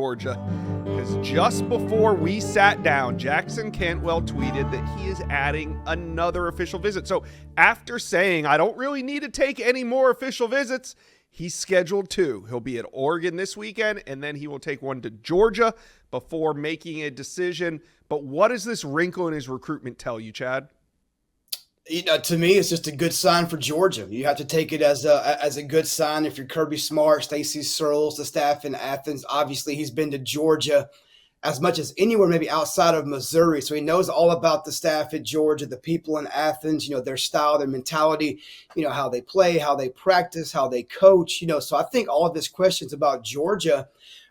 Georgia, because just before we sat down, Jackson Canwell tweeted that he is adding another official visit. So after saying, I don't really need to take any more official visits, he's scheduled 2. He'll be at Oregon this weekend, and then he will take one to Georgia before making a decision. But what does this wrinkle in his recruitment tell you, Chad? To me, it's just a good sign for Georgia. You have to take it as a good sign. If you're Kirby Smart, Stacey Searles, the staff in Athens, obviously he's been to Georgia as much as anywhere maybe outside of Missouri. So he knows all about the staff at Georgia, the people in Athens, their style, their mentality, how they play, how they practice, how they coach, So I think all of his questions about Georgia,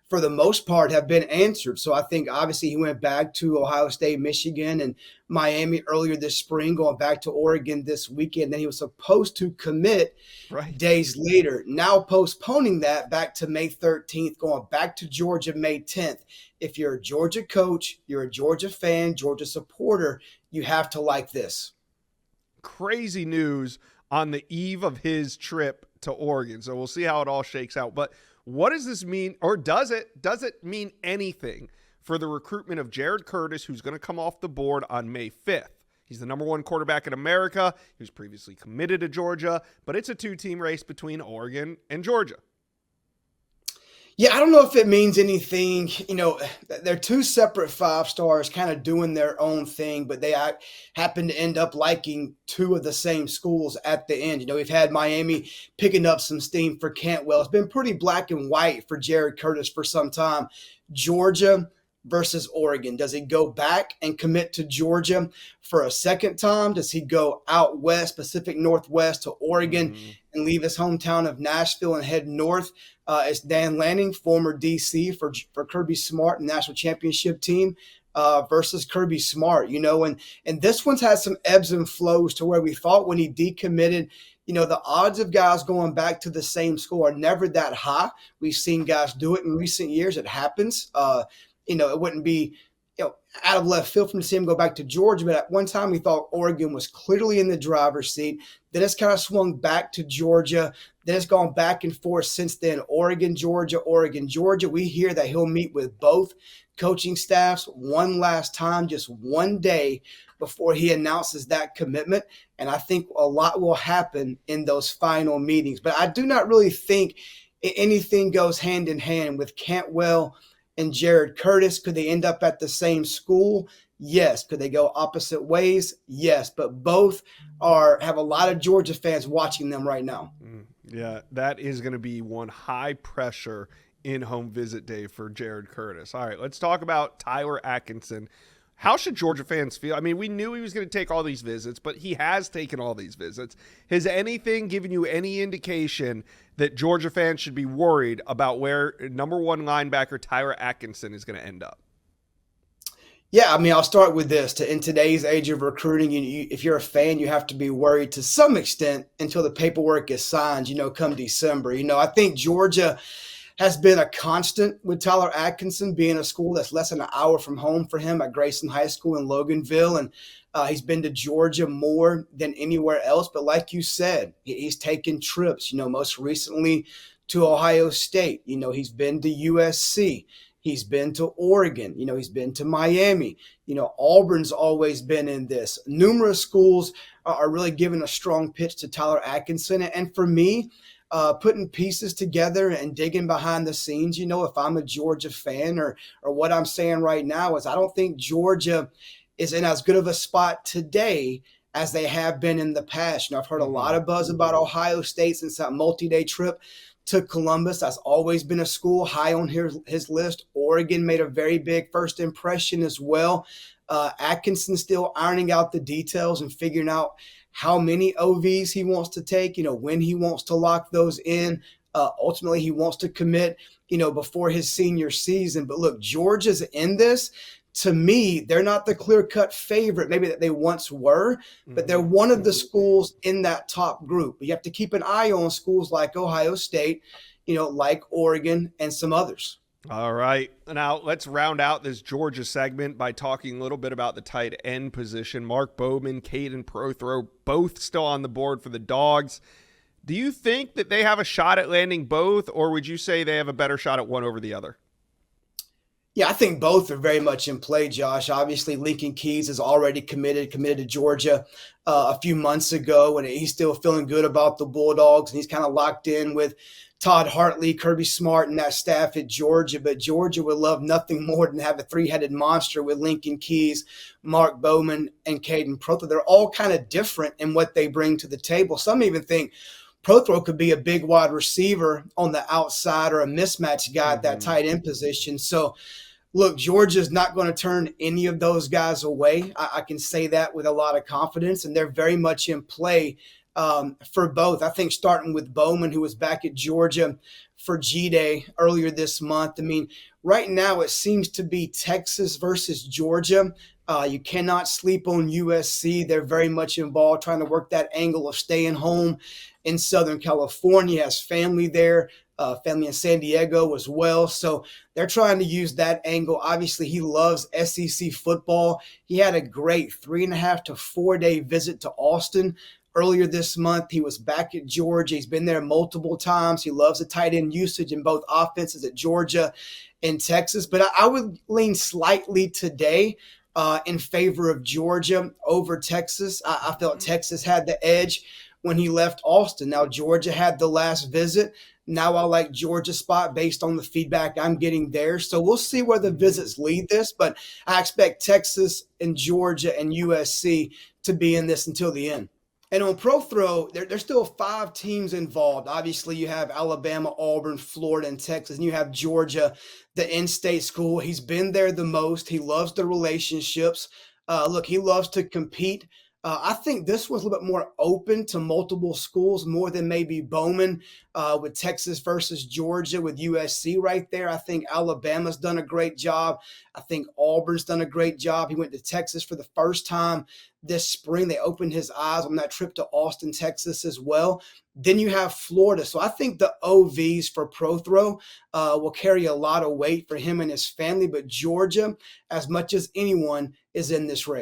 for the most part, have been answered. So I think obviously he went back to Ohio State, Michigan, and Miami earlier this spring, going back to Oregon this weekend. Then he was supposed to commit days later, now postponing that back to May 13th, going back to Georgia May 10th. If you're a Georgia coach, you're a Georgia fan, Georgia supporter, you have to like this. Crazy news on the eve of his trip to Oregon. So we'll see how it all shakes out. But what does this mean, or does it mean anything for the recruitment of Jared Curtis, who's going to come off the board on May 5th? He's the number 1 quarterback in America. He was previously committed to Georgia, but it's a 2-team race between Oregon and Georgia. Yeah, I don't know if it means anything. They're 2 separate 5-stars kind of doing their own thing, but they happen to end up liking 2 of the same schools at the end. We've had Miami picking up some steam for Canwell. It's been pretty black and white for Jared Curtis for some time. Georgia versus Oregon. Does he go back and commit to Georgia for a second time? Does he go out west, Pacific Northwest to Oregon and leave his hometown of Nashville and head north? It's Dan Lanning, former DC for Kirby Smart and national championship team versus Kirby Smart, and this one's had some ebbs and flows to where we thought when he decommitted, the odds of guys going back to the same school are never that high. We've seen guys do it in recent years. It happens. It wouldn't be, out of left field from to see him go back to Georgia. But at one time we thought Oregon was clearly in the driver's seat. Then it's kind of swung back to Georgia. Then it's gone back and forth since then. Oregon, Georgia. We hear that he'll meet with both coaching staffs one last time, just one day before he announces that commitment. And I think a lot will happen in those final meetings. But I do not really think anything goes hand in hand with Cantwell and Jared Curtis. Could they end up at the same school? Yes. Could they go opposite ways? Yes. But both have a lot of Georgia fans watching them right now. Yeah, that is going to be one high pressure in-home visit day for Jared Curtis. All right, let's talk about Tyler Atkinson. How should Georgia fans feel? I mean, we knew he was going to take all these visits, but he has taken all these visits. Has anything given you any indication that Georgia fans should be worried about where number 1 linebacker Tyler Atkinson is going to end up? Yeah, I mean, I'll start with this. In today's age of recruiting, if you're a fan, you have to be worried to some extent until the paperwork is signed, come December. I think Georgia has been a constant with Tyler Atkinson being a school that's less than an hour from home for him at Grayson High School in Loganville. And he's been to Georgia more than anywhere else. But like you said, he's taken trips, most recently to Ohio State. He's been to USC. He's been to Oregon. He's been to Miami. Auburn's always been in this. Numerous schools are really giving a strong pitch to Tyler Atkinson. And for me, putting pieces together and digging behind the scenes, if I'm a Georgia fan or what I'm saying right now is I don't think Georgia is in as good of a spot today as they have been in the past. I've heard a lot of buzz about Ohio State since that multi-day trip to Columbus. That's always been a school high on his list. Oregon made a very big first impression as well. Atkinson still ironing out the details and figuring out how many OVs he wants to take, when he wants to lock those in. Ultimately, he wants to commit, before his senior season. But look, Georgia's in this. To me, they're not the clear-cut favorite, maybe that they once were, but they're one of the schools in that top group. But you have to keep an eye on schools like Ohio State, like Oregon and some others. All right. Now let's round out this Georgia segment by talking a little bit about the tight end position. Mark Bowman, Kaden, Prothrow, both still on the board for the Dogs. Do you think that they have a shot at landing both, or would you say they have a better shot at one over the other? Yeah, I think both are very much in play, Josh. Obviously, Lincoln Keys is already committed to Georgia a few months ago, and he's still feeling good about the Bulldogs, and he's kind of locked in with Todd Hartley, Kirby Smart, and that staff at Georgia. But Georgia would love nothing more than have a three-headed monster with Lincoln Keys, Mark Bowman, and Caden Prothrow. They're all kind of different in what they bring to the table. Some even think Prothrow could be a big wide receiver on the outside or a mismatch guy at that Mm-hmm. tight end position. So look, Georgia's not going to turn any of those guys away. I can say that with a lot of confidence, and they're very much in play for both. I think starting with Bowman, who was back at Georgia for G Day earlier this month. I mean, right now it seems to be Texas versus Georgia. You cannot sleep on USC. They're very much involved trying to work that angle of staying home in Southern California. He has family there, family in San Diego as well. So they're trying to use that angle. Obviously, he loves SEC football. He had a great 3.5 to 4 day visit to Austin earlier this month. He was back at Georgia. He's been there multiple times. He loves the tight end usage in both offenses at Georgia and Texas. But I would lean slightly today in favor of Georgia over Texas. I felt Texas had the edge when he left Austin. Now, Georgia had the last visit. Now I like Georgia's spot based on the feedback I'm getting there. So we'll see where the visits lead this, but I expect Texas and Georgia and USC to be in this until the end. And on Prothrow, there's still 5 teams involved. Obviously, you have Alabama, Auburn, Florida, and Texas, and you have Georgia, the in-state school. He's been there the most. He loves the relationships. Look, he loves to compete. I think this was a little bit more open to multiple schools, more than maybe Bowman with Texas versus Georgia with USC right there. I think Alabama's done a great job. I think Auburn's done a great job. He went to Texas for the first time this spring. They opened his eyes on that trip to Austin, Texas as well. Then you have Florida. So I think the OVs for Prothrow will carry a lot of weight for him and his family. But Georgia, as much as anyone, is in this race.